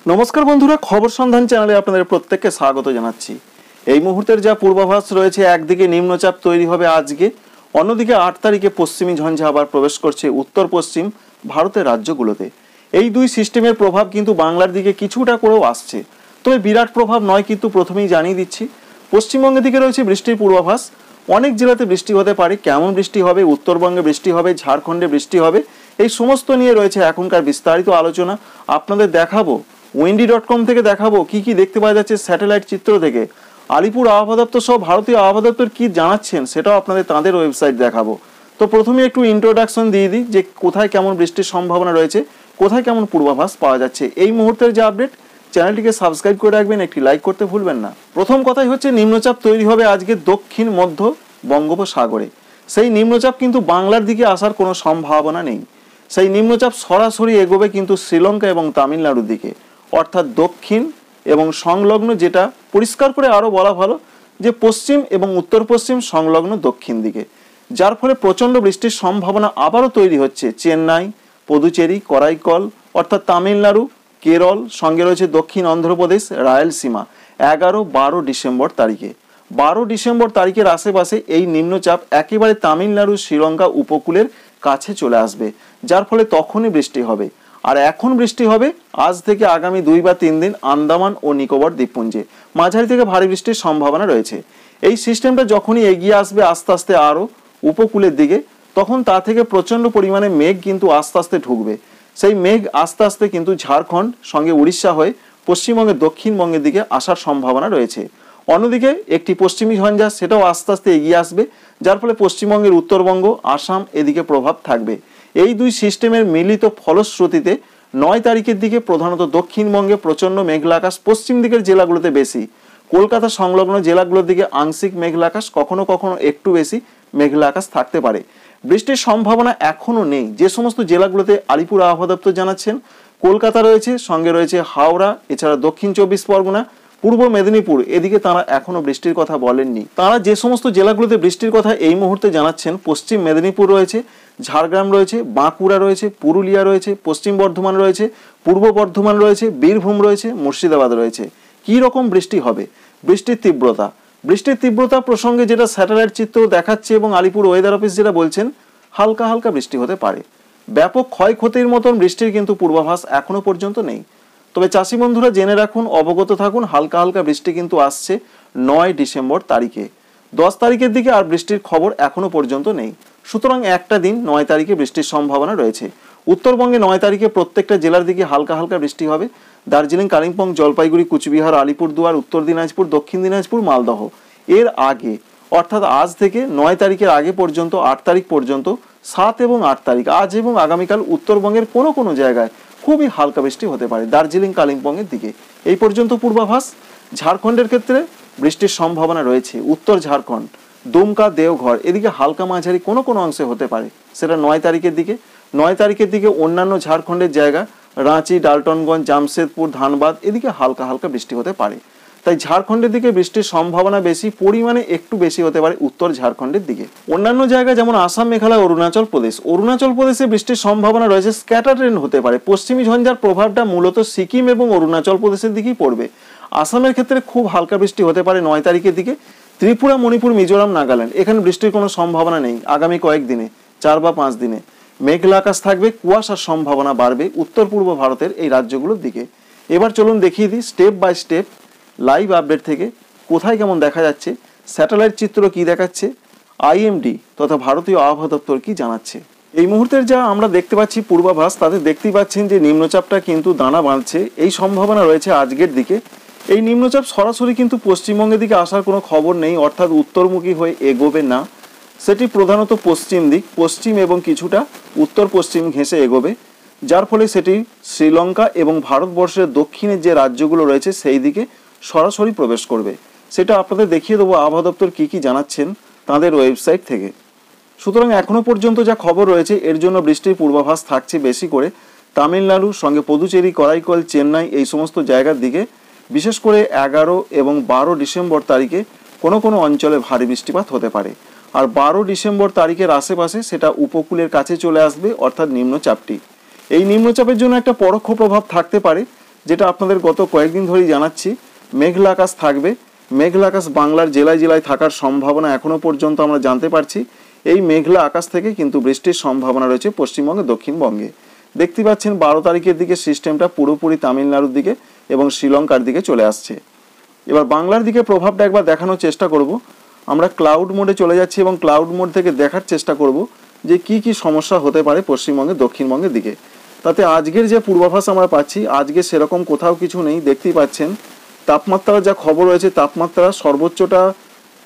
নমস্কার বন্ধুরা, খবর সন্ধান চ্যানেলে আপনাদের প্রত্যেককে স্বাগত জানাচ্ছি। এই মুহূর্তের যা পূর্বাভাস রয়েছে, একদিকে নিম্নচাপ তৈরি হবে আজকে, অন্যদিকে 8 তারিখে পশ্চিমী ঝঞ্ঝা আবার প্রবেশ করছে উত্তর পশ্চিম ভারতের রাজ্যগুলোতে। এই দুই সিস্টেমের প্রভাব কিন্তু বাংলার দিকে কিছুটা করেও আসছে, তবে বিরাট প্রভাব নয়। কিন্তু প্রথমেই জানিয়ে দিচ্ছি, পশ্চিমবঙ্গের দিকে রয়েছে বৃষ্টির পূর্বাভাস। অনেক জেলাতে বৃষ্টি হতে পারে। কেমন বৃষ্টি হবে, উত্তরবঙ্গে বৃষ্টি হবে, ঝাড়খণ্ডে বৃষ্টি হবে, এই সমস্ত নিয়ে রয়েছে এখনকার বিস্তারিত আলোচনা। আপনাদের দেখাবো windy.com থেকে, দেখাবো কি কি দেখতে পাওয়া যাচ্ছে স্যাটেলাইট চিত্র থেকে। আলিপুর আবহাওয়া দপ্তর সহ ভারতীয় আবহাওয়া দপ্তর কি জানাচ্ছেন সেটাও আপনাদের তাদের ওয়েবসাইট দেখাবো। তো প্রথমে একটু ইন্ট্রোডাকশন দিয়ে দিই যে কোথায় কেমন বৃষ্টির সম্ভাবনা রয়েছে, কোথায় কেমন পূর্বাভাস পাওয়া যাচ্ছে। এই মুহূর্তের যে আপডেট, চ্যানেলটিকে সাবস্ক্রাইব করে রাখবেন, একটি লাইক করতে ভুলবেন না। প্রথম কথাই হচ্ছে, নিম্নচাপ তৈরি হবে আজকে দক্ষিণ মধ্য বঙ্গোপসাগরে। সেই নিম্নচাপ কিন্তু বাংলার দিকে আসার কোনো সম্ভাবনা নেই। সেই নিম্নচাপ সরাসরি এগোবে কিন্তু শ্রীলঙ্কা এবং তামিলনাড়ুর দিকে, অর্থাৎ দক্ষিণ এবং সংলগ্ন, যেটা পরিষ্কার করে আরও বলা ভালো যে পশ্চিম এবং উত্তর পশ্চিম সংলগ্ন দক্ষিণ দিকে, যার ফলে প্রচণ্ড বৃষ্টির সম্ভাবনা আবারও তৈরি হচ্ছে চেন্নাই, পুদুচেরি, করাইকল অর্থাৎ তামিলনাড়ু, কেরল, সঙ্গে রয়েছে দক্ষিণ অন্ধ্রপ্রদেশ, রায়লসীমা 11-12 ডিসেম্বর তারিখে। 12 ডিসেম্বর তারিখের আশেপাশে এই নিম্নচাপ একেবারে তামিলনাড়ু শ্রীলঙ্কা উপকূলের কাছে চলে আসবে, যার ফলে তখনই বৃষ্টি হবে। আর এখন বৃষ্টি হবে আজ থেকে আগামী 2 বা 3 দিন আন্দামান ও নিকোবর দ্বীপপুঞ্জে মাঝারি থেকে ভারী বৃষ্টির সম্ভাবনা রয়েছে। এই সিস্টেমটা যখনই এগিয়ে আসবে আস্তে আস্তে আরও উপকূলের দিকে, তখন তা থেকে প্রচণ্ড পরিমাণে মেঘ কিন্তু আস্তে আস্তে ঢুকবে। সেই মেঘ আস্তে আস্তে কিন্তু ঝাড়খণ্ড সঙ্গে উড়িষ্যা হয়ে পশ্চিমবঙ্গের দক্ষিণবঙ্গের দিকে আসার সম্ভাবনা রয়েছে। অন্যদিকে একটি পশ্চিমী ঝঞ্ঝা, সেটাও আস্তে আস্তে এগিয়ে আসবে, যার ফলে পশ্চিমবঙ্গের উত্তরবঙ্গ, আসাম এদিকে প্রভাব থাকবে। এই দুই সিস্টেমের মিলিত ফলশ্রুতিতে 9 তারিখের দিকে প্রধানত দক্ষিণবঙ্গে প্রচণ্ড মেঘলা আকাশ, পশ্চিম দিকের জেলাগুলোতে বেশি, কলকাতা সংলগ্ন জেলাগুলোর দিকে আংশিক মেঘলা আকাশ, কখনো কখনো একটু বেশি মেঘলা আকাশ থাকতে পারে। বৃষ্টির সম্ভাবনা এখনও নেই যে সমস্ত জেলাগুলোতে আলিপুর আবহাওয়া দপ্তর জানাচ্ছেন। কলকাতা রয়েছে, সঙ্গে রয়েছে হাওড়া, এছাড়া দক্ষিণ 24 পরগনা, পূর্ব মেদিনীপুর, এদিকে তারা এখনো বৃষ্টির কথা বলেননি। তারা যে সমস্ত জেলাগুলোতে বৃষ্টির কথা এই মুহূর্তে জানাচ্ছেন, পশ্চিম মেদিনীপুর রয়েছে, ঝাড়গ্রাম রয়েছে, বাঁকুড়া রয়েছে, পুরুলিয়া রয়েছে, পশ্চিম বর্ধমান রয়েছে, পূর্ব বর্ধমান রয়েছে, বীরভূম রয়েছে, মুর্শিদাবাদ রয়েছে। কি রকম বৃষ্টি হবে, বৃষ্টির তীব্রতা প্রসঙ্গে যেটা স্যাটেলাইট চিত্র দেখাচ্ছে এবং আলিপুর ওয়েদার অফিস যেটা বলছেন, হালকা হালকা বৃষ্টি হতে পারে। ব্যাপক ক্ষয়ক্ষতির মতন বৃষ্টির কিন্তু পূর্বাভাস এখনো পর্যন্ত নেই। তবে চাষি বন্ধুরা জেনে রাখুন, অবগত থাকুন, হালকা হালকা বৃষ্টি কিন্তু আসছে 9 ডিসেম্বর তারিখে। 10 তারিখের দিকে আর বৃষ্টির খবর এখনো পর্যন্ত নেই। সুতরাং একটা দিন 9 তারিখে বৃষ্টির সম্ভাবনা রয়েছে। উত্তরবঙ্গে 9 তারিখে প্রত্যেকটা জেলার দিকে হালকা হালকা বৃষ্টি হবে। দার্জিলিং, কালিম্পং, জলপাইগুড়ি, কুচবিহার, আলিপুরদুয়ার, উত্তর দিনাজপুর, দক্ষিণ দিনাজপুর, মালদহ এর আগে, অর্থাৎ আজ থেকে 9 তারিখের আগে পর্যন্ত 8 তারিখ পর্যন্ত, 7 এবং 8 তারিখ আজ এবং আগামীকাল উত্তরবঙ্গের কোনো কোনো জায়গায় খুবই হালকা বৃষ্টি হতে পারে, দার্জিলিং, কালিম্পংয়ের দিকে। এই পর্যন্ত পূর্বাভাস। ঝাড়খণ্ডের ক্ষেত্রে বৃষ্টির সম্ভাবনা রয়েছে। উত্তর ঝাড়খণ্ড, দুমকা, দেওঘর এদিকে হালকা মাঝারি কোনো কোনো অংশে হতে পারে, সেটা 9 তারিখের দিকে। 9 তারিখের দিকে অন্যান্য ঝাড়খণ্ডের জায়গা, রাঁচি, ডালটনগঞ্জ, জামশেদপুর, ধানবাদ এদিকে হালকা হালকা বৃষ্টি হতে পারে। তাই ঝাড়খণ্ডের দিকে বৃষ্টির সম্ভাবনা বেশি, পরিমাণে একটু বেশি হতে পারে উত্তর ঝাড়খণ্ডের দিকে। অন্যান্য জায়গা যেমন আসাম, মেঘালয়, অরুণাচল প্রদেশে বৃষ্টির সম্ভাবনা রয়েছে। স্ক্যাটার রেন হতে পারে। পশ্চিমী ঝঞ্ঝার প্রভাবটা মূলত সিকিম এবং অরুণাচল প্রদেশের দিকেই পড়বে। আসামের ক্ষেত্রে খুব হালকা বৃষ্টি হতে পারে 9 তারিখের দিকে। ত্রিপুরা, মণিপুর, মিজোরাম, নাগাল্যান্ড এখানে বৃষ্টির কোনো সম্ভাবনা নেই আগামী কয়েকদিনে, 4 বা 5 দিনে। মেঘলা আকাশ থাকবে, কুয়াশার সম্ভাবনা বাড়বে উত্তর পূর্ব ভারতের এই রাজ্যগুলোর দিকে। এবার চলুন দেখিয়ে দিই step by step live update থেকে কোথায় কেমন দেখা যাচ্ছে, স্যাটেলাইট চিত্র কি দেখাচ্ছে, আইএমডি তথা ভারতীয় আবহাওয়া দপ্তর কি জানাচ্ছে। এই মুহূর্তের যা আমরা দেখতে পাচ্ছি পূর্বাভাস, তাতে দেখতেই পাচ্ছেন যে নিম্নচাপটা কিন্তু দানা বাঁধছে। এই সম্ভাবনা রয়েছে আজকের দিকে। এই নিম্নচাপ সরাসরি কিন্তু পশ্চিমবঙ্গের দিকে আসার কোনো খবর নেই, অর্থাৎ উত্তরমুখী হয়ে এগোবে না। সেটি প্রধানত পশ্চিম দিক, পশ্চিম এবং কিছুটা উত্তর পশ্চিম ঘেঁষে এগোবে, যার ফলে সেটি শ্রীলঙ্কা এবং ভারতবর্ষের দক্ষিণের যে রাজ্যগুলো রয়েছে সেই দিকে সরাসরি প্রবেশ করবে। সেটা আপনাদের দেখিয়ে দেবো আবহাওয়া দপ্তর কী কী জানাচ্ছেন তাদের ওয়েবসাইট থেকে। সুতরাং এখনও পর্যন্ত যা খবর রয়েছে, এর জন্য বৃষ্টির পূর্বাভাস থাকছে বেশি করে তামিলনাড়ু, সঙ্গে পুদুচেরি, করাইকল, চেন্নাই এই সমস্ত জায়গার দিকে। বিশেষ করে 11 এবং 12 ডিসেম্বর তারিখে কোনো কোনো অঞ্চলে ভারী বৃষ্টিপাত হতে পারে। আর 12 ডিসেম্বর তারিখের আশেপাশে সেটা উপকূলের কাছে চলে আসবে, অর্থাৎ নিম্নচাপটি। এই নিম্নচাপের জন্য একটা পরোক্ষ প্রভাব থাকতে পারে, যেটা আপনাদের গত কয়েকদিন ধরেই জানাচ্ছি, মেঘলা আকাশ থাকবে। মেঘলা আকাশ বাংলার জেলায় জেলায় থাকার সম্ভাবনা এখনও পর্যন্ত আমরা জানতে পারছি। এই মেঘলা আকাশ থেকে কিন্তু বৃষ্টির সম্ভাবনা রয়েছে পশ্চিমবঙ্গে, দক্ষিণবঙ্গে। দেখতে পাচ্ছেন 12 তারিখের দিকে সিস্টেমটা পুরোপুরি তামিলনাড়ুর দিকে এবং শ্রীলঙ্কার দিকে চলে আসছে। এবার বাংলার দিকে প্রভাবটা একবার দেখানোর চেষ্টা করব। আমরা ক্লাউড মোডে চলে যাচ্ছি এবং ক্লাউড মোড থেকে দেখার চেষ্টা করব যে কি কি সমস্যা হতে পারে পশ্চিমবঙ্গে, দক্ষিণবঙ্গের দিকে। তাতে আজকের যে পূর্বাভাস আমরা পাচ্ছি, আজকে সেরকম কোথাও কিছু নেই। দেখতেই পাচ্ছেন তাপমাত্রার যা খবর রয়েছে, তাপমাত্রা সর্বোচ্চটা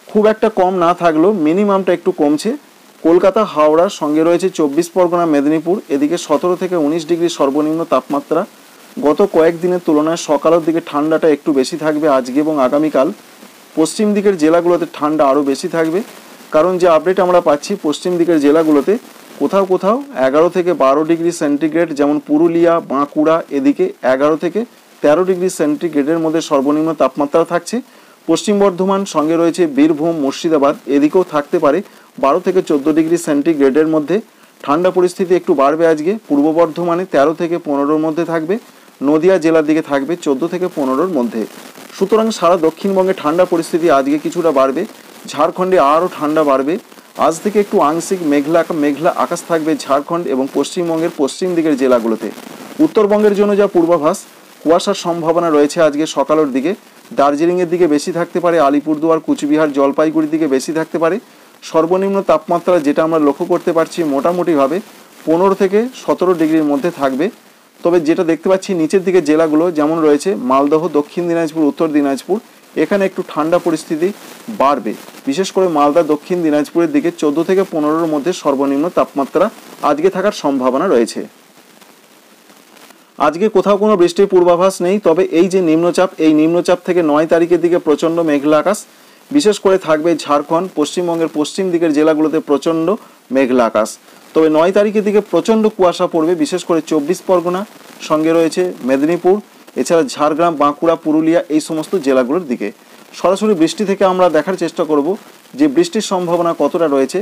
খুব একটা কম না থাকলেও মিনিমামটা একটু কমছে। কলকাতা, হাওড়ার সঙ্গে রয়েছে 24 পরগনা, মেদিনীপুর, এদিকে 17 থেকে 19 ডিগ্রি সর্বনিম্ন তাপমাত্রা। গত কয়েকদিনের তুলনায় সকালের দিকে ঠান্ডাটা একটু বেশি থাকবে আজকে এবং আগামীকাল। পশ্চিম দিকের জেলাগুলোতে ঠান্ডা আরও বেশি থাকবে, কারণ যে আপডেট আমরা পাচ্ছি পশ্চিম দিকের জেলাগুলোতে কোথাও কোথাও 11 থেকে 12 ডিগ্রি সেন্টিগ্রেড, যেমন পুরুলিয়া, বাঁকুড়া, এদিকে 11 থেকে 13 ডিগ্রি সেন্টিগ্রেডের মধ্যে সর্বনিম্ন তাপমাত্রা থাকছে। পশ্চিম বর্ধমান, সঙ্গে রয়েছে বীরভূম, মুর্শিদাবাদ, এদিকেও থাকতে পারে 12 থেকে 14 ডিগ্রি সেন্টিগ্রেডের মধ্যে। ঠান্ডা পরিস্থিতি একটু বাড়বে আজকে। পূর্ব বর্ধমানে 13 থেকে 15-র মধ্যে থাকবে, নদিয়া জেলার দিকে থাকবে 14 থেকে 15-র মধ্যে। সুতরাং সারা দক্ষিণবঙ্গে ঠান্ডা পরিস্থিতি আজকে কিছুটা বাড়বে। ঝাড়খণ্ডে আরও ঠান্ডা বাড়বে। আজ থেকে একটু আংশিক মেঘলা আকাশ থাকবে ঝাড়খণ্ড এবং পশ্চিমবঙ্গের পশ্চিম দিকের জেলাগুলোতে। উত্তরবঙ্গের জন্য যা পূর্বাভাস, কুয়াশার সম্ভাবনা রয়েছে আজকে সকালের দিকে। দার্জিলিংয়ের দিকে বেশি থাকতে পারে, আলিপুরদুয়ার, কুচবিহার, জলপাইগুড়ির দিকে বেশি থাকতে পারে। সর্বনিম্ন তাপমাত্রা যেটা আমরা লক্ষ্য করতে পারছি মোটামুটিভাবে 15 থেকে 17 ডিগ্রির মধ্যে থাকবে। তবে যেটা দেখতে পাচ্ছি নিচের দিকে জেলাগুলো যেমন রয়েছে মালদহ, দক্ষিণ দিনাজপুর, উত্তর দিনাজপুর, এখানে একটু ঠান্ডা পরিস্থিতি বাড়বে। বিশেষ করে মালদা, দক্ষিণ দিনাজপুরের দিকে 14 থেকে 15-র মধ্যে সর্বনিম্ন তাপমাত্রা আজকে থাকার সম্ভাবনা রয়েছে। আজকে কোথাও কোনো বৃষ্টির পূর্বাভাস নেই। তবে এই যে নিম্নচাপ, এই নিম্নচাপ থেকে 9 তারিখের দিকে প্রচণ্ড মেঘলা আকাশ বিশেষ করে থাকবে ঝাড়খণ্ড, পশ্চিমবঙ্গের পশ্চিম দিকের জেলাগুলোতে প্রচণ্ড মেঘলা আকাশ। তবে 9 তারিখের দিকে প্রচণ্ড কুয়াশা পড়বে, বিশেষ করে 24 পরগনা, সঙ্গে রয়েছে মেদিনীপুর, এছাড়া ঝাড়গ্রাম, বাঁকুড়া, পুরুলিয়া, এই সমস্ত জেলাগুলোর দিকে। সরাসরি বৃষ্টি থেকে আমরা দেখার চেষ্টা করব যে বৃষ্টির সম্ভাবনা কতটা রয়েছে।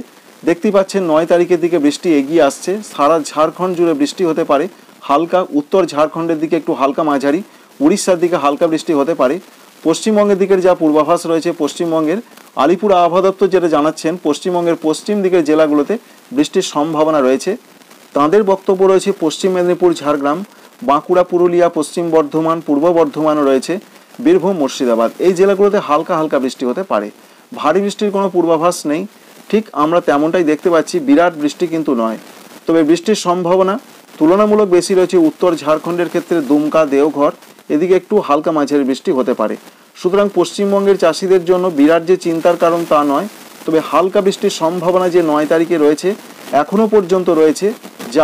দেখতেই পাচ্ছেন 9 তারিখের দিকে বৃষ্টি এগিয়ে আসছে। সারা ঝাড়খণ্ড জুড়ে বৃষ্টি হতে পারে হালকা, উত্তর ঝাড়খণ্ডের দিকে একটু হালকা মাঝারি, উড়িষ্যার দিকে হালকা বৃষ্টি হতে পারে। পশ্চিমবঙ্গের দিকের যা পূর্বাভাস রয়েছে, পশ্চিমবঙ্গের আলিপুর আবহাওয়া দপ্তর যেটা জানাচ্ছেন, পশ্চিমবঙ্গের পশ্চিম দিকের জেলাগুলোতে বৃষ্টির সম্ভাবনা রয়েছে। তাঁদের বক্তব্য রয়েছে পশ্চিম মেদিনীপুর, ঝাড়গ্রাম, বাঁকুড়া, পুরুলিয়া, পশ্চিম বর্ধমান, পূর্ব বর্ধমানও রয়েছে, বীরভূম, মুর্শিদাবাদ, এই জেলাগুলোতে হালকা হালকা বৃষ্টি হতে পারে। ভারী বৃষ্টির কোনো পূর্বাভাস নেই, ঠিক আমরা তেমনটাই দেখতে পাচ্ছি, বিরাট বৃষ্টি কিন্তু নয়। তবে বৃষ্টির সম্ভাবনা তুলনামূলক বেশি রয়েছে উত্তর ঝাড়খণ্ডের ক্ষেত্রে দুমকা, দেওঘর, এদিকে একটু হালকা মাঝারি বৃষ্টি হতে পারে। সুতরাং পশ্চিমবঙ্গের চাষিদের জন্য বিরাট যে চিন্তার কারণ তা নয়। তবে হালকা বৃষ্টির সম্ভাবনা যে 9 তারিখে রয়েছে, এখনও পর্যন্ত রয়েছে যা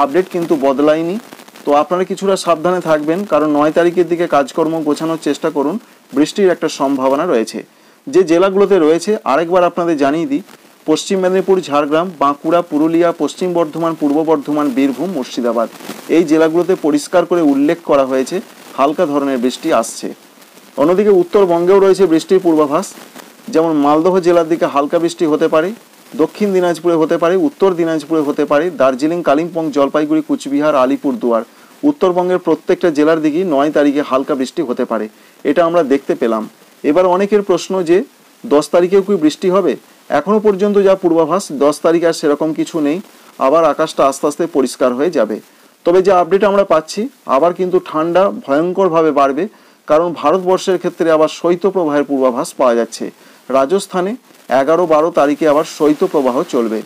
আপডেট কিন্তু বদলায়নি। তো আপনারা কিছুটা সাবধানে থাকবেন, কারণ 9 তারিখের দিকে কাজকর্ম গোছানোর চেষ্টা করুন। বৃষ্টির একটা সম্ভাবনা রয়েছে। যে জেলাগুলোতে রয়েছে আরেকবার আপনাদের জানিয়ে দিই, পশ্চিম মেদিনীপুর, ঝাড়গ্রাম, বাঁকুড়া, পুরুলিয়া, পশ্চিম বর্ধমান, পূর্ব বর্ধমান, বীরভূম, মুর্শিদাবাদ, এই জেলাগুলোতে পরিষ্কার করে উল্লেখ করা হয়েছে হালকা ধরনের বৃষ্টি আসছে। অন্যদিকে উত্তরবঙ্গেও রয়েছে বৃষ্টির পূর্বাভাস, যেমন মালদহ জেলার দিকে হালকা বৃষ্টি হতে পারে, দক্ষিণ দিনাজপুরে হতে পারে, উত্তর দিনাজপুরে হতে পারে, দার্জিলিং, কালিম্পং, জলপাইগুড়ি, কুচবিহার, আলিপুরদুয়ার, উত্তরবঙ্গের প্রত্যেকটা জেলার দিকেই 9 তারিখে হালকা বৃষ্টি হতে পারে। এটা আমরা দেখতে পেলাম। এবার অনেকের প্রশ্ন যে 10 তারিখেও কি বৃষ্টি হবে? এখনও পর্যন্ত যা পূর্বাভাস, 10 তারিখ আর সেরকম কিছু নেই। আবার আকাশটা আস্তে আস্তে পরিষ্কার হয়ে যাবে। তবে যে আপডেট আমরা পাচ্ছি, আবার কিন্তু ঠান্ডা ভয়ঙ্করভাবে বাড়বে, কারণ ভারতবর্ষের ক্ষেত্রে আবার শৈত্যপ্রবাহের পূর্বাভাস পাওয়া যাচ্ছে। রাজস্থানে 11-12 তারিখে আবার শৈত্যপ্রবাহ চলবে।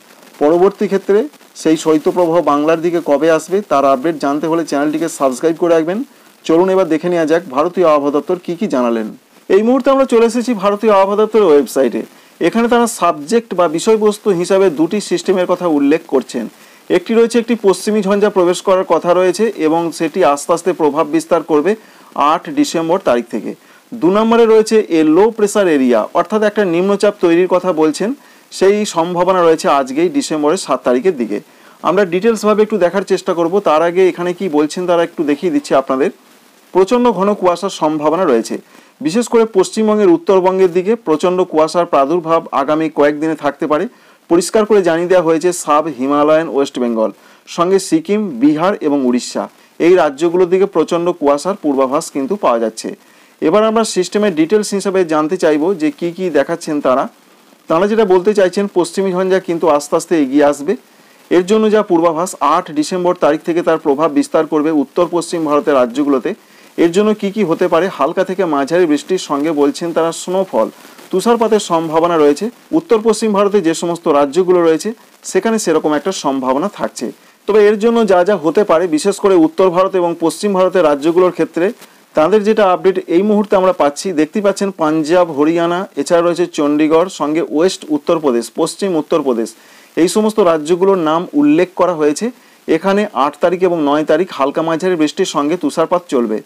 পরবর্তী ক্ষেত্রে সেই শৈত্যপ্রবাহ বাংলার দিকে কবে আসবে তার আপডেট জানতে হলে চ্যানেলটিকে সাবস্ক্রাইব করে রাখবেন। চলুন এবার দেখে নেওয়া যাক ভারতীয় আবহাওয়া দপ্তর কী কী জানালেন। এই মুহূর্তে আমরা চলে এসেছি ভারতীয় আবহাওয়া দপ্তরের ওয়েবসাইটে। এখানে তারা সাবজেক্ট বা বিষয়বস্তু হিসাবে দুটি সিস্টেমের কথা উল্লেখ করছেন। একটি রয়েছে একটি পশ্চিমী ঝঞ্ঝা প্রবেশ করার কথা রয়েছে এবং সেটি আস্তে আস্তে প্রভাব বিস্তার করবে 8 ডিসেম্বর তারিখ থেকে। 2 নম্বরে রয়েছে এ লো প্রেসার এরিয়া, অর্থাৎ একটা নিম্নচাপ তৈরির কথা বলছেন। সেই সম্ভাবনা রয়েছে আজকেই ডিসেম্বরের 7 তারিখের দিকে। আমরা ডিটেলসভাবে একটু দেখার চেষ্টা করব। তার আগে এখানে কি বলছেন তারা একটু দেখিয়ে দিচ্ছি আপনাদের। প্রচণ্ড ঘন কুয়াশার সম্ভাবনা রয়েছে, বিশেষ করে পশ্চিমবঙ্গের উত্তরবঙ্গের দিকে প্রচণ্ড কুয়াশার প্রাদুর্ভাব আগামী কয়েকদিনে থাকতে পারে। পরিষ্কার করে জানিয়ে দেওয়া হয়েছে সাব হিমালয়ান ওয়েস্ট বেঙ্গল, সঙ্গে সিকিম, বিহার এবং উড়িষ্যা, এই রাজ্যগুলোর দিকে প্রচণ্ড কুয়াশার পূর্বাভাস কিন্তু পাওয়া যাচ্ছে। এবার আমরা সিস্টেমের ডিটেলস হিসাবে জানতে চাইবো যে কি কি দেখাচ্ছেন তারা যেটা বলতে চাইছেন, পশ্চিমী ঝঞ্ঝা কিন্তু আস্তে আস্তে এগিয়ে আসবে। এর জন্য যা পূর্বাভাস 8 ডিসেম্বর তারিখ থেকে তার প্রভাব বিস্তার করবে উত্তর পশ্চিম ভারতের রাজ্যগুলোতে। এর জন্য কি কি হতে পারে, হালকা থেকে মাঝারি বৃষ্টির সঙ্গে বলছেন তারা স্নোফল, তুষারপাতের সম্ভাবনা রয়েছে। উত্তর পশ্চিম ভারতে যে সমস্ত রাজ্যগুলো রয়েছে সেখানে সেরকম একটা সম্ভাবনা থাকছে। তবে এর জন্য যা যা হতে পারে, বিশেষ করে উত্তর ভারত এবং পশ্চিম ভারতের রাজ্যগুলোর ক্ষেত্রে তাদের যেটা আপডেট এই মুহূর্তে আমরা পাচ্ছি, দেখতে পাচ্ছেন পাঞ্জাব, হরিয়ানা, এছাড়া রয়েছে চণ্ডীগড়, সঙ্গে ওয়েস্ট উত্তরপ্রদেশ, পশ্চিম উত্তরপ্রদেশ, এই সমস্ত রাজ্যগুলোর নাম উল্লেখ করা হয়েছে। এখানে 8 তারিখ এবং 9 তারিখ হালকা মাঝারি বৃষ্টির সঙ্গে তুষারপাত চলবে।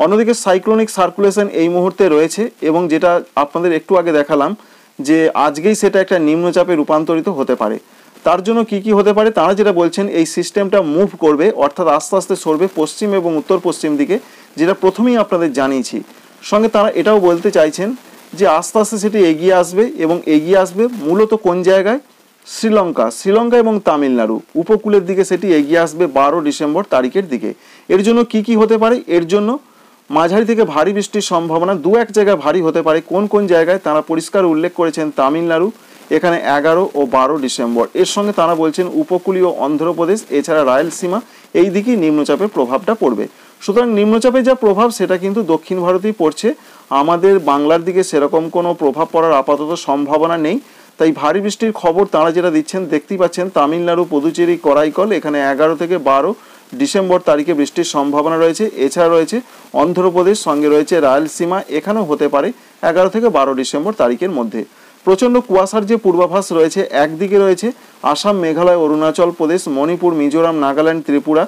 অন্যদিকে সাইক্লোনিক সার্কুলেশন এই মুহূর্তে রয়েছে এবং যেটা আপনাদের একটু আগে দেখালাম যে আজকেই সেটা একটা নিম্নচাপে রূপান্তরিত হতে পারে। তার জন্য কি কি হতে পারে, তারা যেটা বলছেন এই সিস্টেমটা মুভ করবে, অর্থাৎ আস্তে আস্তে সরবে পশ্চিম এবং উত্তর পশ্চিম দিকে, যেটা প্রথমেই আপনাদের জানিয়েছি। সঙ্গে তারা এটাও বলতে চাইছেন যে আস্তে আস্তে সেটি এগিয়ে আসবে এবং এগিয়ে আসবে মূলত কোন জায়গায়, শ্রীলঙ্কা এবং তামিলনাড়ু উপকূলের দিকে সেটি এগিয়ে আসবে 12 ডিসেম্বর তারিখের দিকে। এর জন্য কি কি হতে পারে, এর জন্য মাঝারি থেকে ভারী বৃষ্টির সম্ভাবনা, 2-1 জায়গায় ভারী হতে পারে। কোন কোন জায়গায় তারা পরিষ্কার উল্লেখ করেছেন, তামিলনাড়ু এখানে 11 ও 12 ডিসেম্বর। এর সঙ্গে তারা বলছেন উপকূলীয় অন্ধ্রপ্রদেশ এছাড়া রায়লসীমা এই দিকেই নিম্নচাপের প্রভাবটা পড়বে। সুতরাং নিম্নচাপের যা প্রভাব সেটা কিন্তু দক্ষিণ ভারতেই পড়ছে, আমাদের বাংলার দিকে সেরকম কোনো প্রভাব পড়ার আপাতত সম্ভাবনা নেই। তাই ভারী বৃষ্টির খবর তারা যেটা দিচ্ছেন দেখতেই পাচ্ছেন, তামিলনাড়ু, পুদুচেরি, করাইকল এখানে 11 থেকে 12 ডিসেম্বর তারিখে বৃষ্টির সম্ভাবনা রয়েছে। এছাড়া রয়েছে অন্ধ্রপ্রদেশ, সঙ্গে রয়েছে রায়লসীমা, এখানেও হতে পারে 11 থেকে 12 ডিসেম্বর তারিখের মধ্যে। প্রচণ্ড কুয়াশার যে পূর্বাভাস রয়েছে, একদিকে রয়েছে আসাম, মেঘালয়, অরুণাচল প্রদেশ, মণিপুর, মিজোরাম, নাগাল্যান্ড, ত্রিপুরা,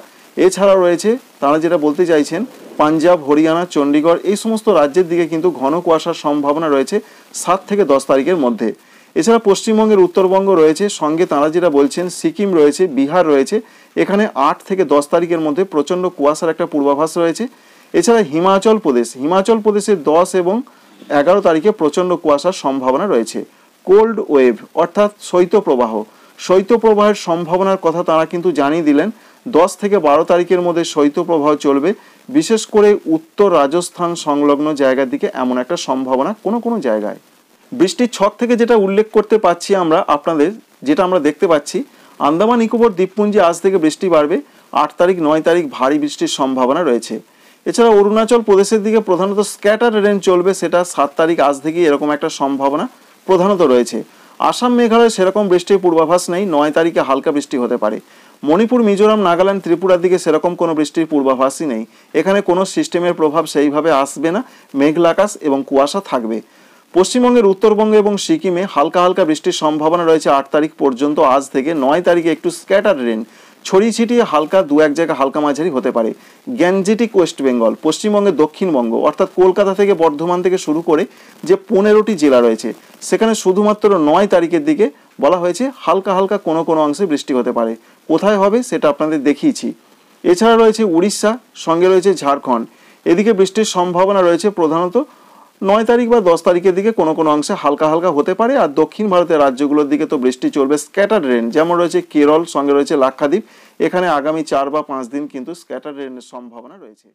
এছাড়াও রয়েছে তারা যেটা বলতে চাইছেন পাঞ্জাব, হরিয়ানা, চণ্ডীগড় এই সমস্ত রাজ্যের দিকে কিন্তু ঘন কুয়াশার সম্ভাবনা রয়েছে 7 থেকে 10 তারিখের মধ্যে। এছাড়া পশ্চিমবঙ্গের উত্তরবঙ্গ রয়েছে, সঙ্গে তারা যেটা বলছেন সিকিম রয়েছে, বিহার রয়েছে, এখানে 8 থেকে 10 তারিখের মধ্যে প্রচণ্ড কুয়াশার একটা পূর্বাভাস রয়েছে। এছাড়া হিমাচল প্রদেশের 10 এবং 11 তারিখে প্রচণ্ড কুয়াশার সম্ভাবনা রয়েছে। কোল্ড ওয়েভ অর্থাৎ শৈত্যপ্রবাহের সম্ভাবনার কথা তারা কিন্তু জানিয়ে দিলেন। 10 থেকে 12 তারিখের মধ্যে শৈত্যপ্রবাহ চলবে, বিশেষ করে উত্তর রাজস্থান সংলগ্ন জায়গার দিকে এমন একটা সম্ভাবনা কোনো কোনো জায়গায়। বৃষ্টির ছক থেকে যেটা উল্লেখ করতে পাচ্ছি আমরা আপনাদের, যেটা আমরা দেখতে পাচ্ছি, আন্দামান নিকোবর দ্বীপপুঞ্জে আজ থেকে বৃষ্টি বাড়বে, 8 তারিখ 9 তারিখ ভারী বৃষ্টির সম্ভাবনা রয়েছে। এছাড়া অরুণাচল প্রদেশের দিকে প্রধানত স্ক্যাটার রেন চলবে, সেটা 7 তারিখ আজ থেকেই এরকম একটা সম্ভাবনা প্রধানত রয়েছে। আসাম, মেঘালয় সেরকম বৃষ্টির পূর্বাভাস নেই, 9 তারিখে হালকা বৃষ্টি হতে পারে। মণিপুর, মিজোরাম, নাগাল্যান্ড, ত্রিপুরার দিকে সেরকম কোনো বৃষ্টির পূর্বাভাসই নেই, এখানে কোনো সিস্টেমের প্রভাব সেইভাবে আসবে না, মেঘলা আকাশ এবং কুয়াশা থাকবে। পশ্চিমবঙ্গের উত্তরবঙ্গ এবং সিকিমে হালকা হালকা বৃষ্টির সম্ভাবনা রয়েছে 8 তারিখ পর্যন্ত আজ থেকে। 9 তারিখে একটু স্ক্যাটার রেন ছড়িয়ে ছিটিয়ে হালকা 2-1 জায়গায় হালকা মাঝারি হতে পারে। গ্যাঞ্জেটিক ওয়েস্ট বেঙ্গল, পশ্চিমবঙ্গের দক্ষিণবঙ্গ অর্থাৎ কলকাতা থেকে বর্ধমান থেকে শুরু করে যে 15টি জেলা রয়েছে সেখানে শুধুমাত্র 9 তারিখের দিকে বলা হয়েছে হালকা হালকা কোনো কোনো অংশে বৃষ্টি হতে পারে। কোথায় হবে সেটা আপনাদের দেখিয়েছি। এছাড়া রয়েছে উড়িষ্যা, সঙ্গে রয়েছে ঝাড়খণ্ড, এদিকে বৃষ্টির সম্ভাবনা রয়েছে প্রধানত 9 তারিখ বা 10 তারিখের দিকে কোনো কোনো অংশে হালকা হালকা হতে পারে। আর দক্ষিণ ভারতের রাজ্যগুলোর দিকে তো বৃষ্টি চলবে স্ক্যাটার রেন, যেমন রয়েছে কেরল, সঙ্গে রয়েছে লাক্ষাদ্বীপ, এখানে আগামী 4 বা 5 দিন কিন্তু স্ক্যাটার রেনের সম্ভাবনা রয়েছে।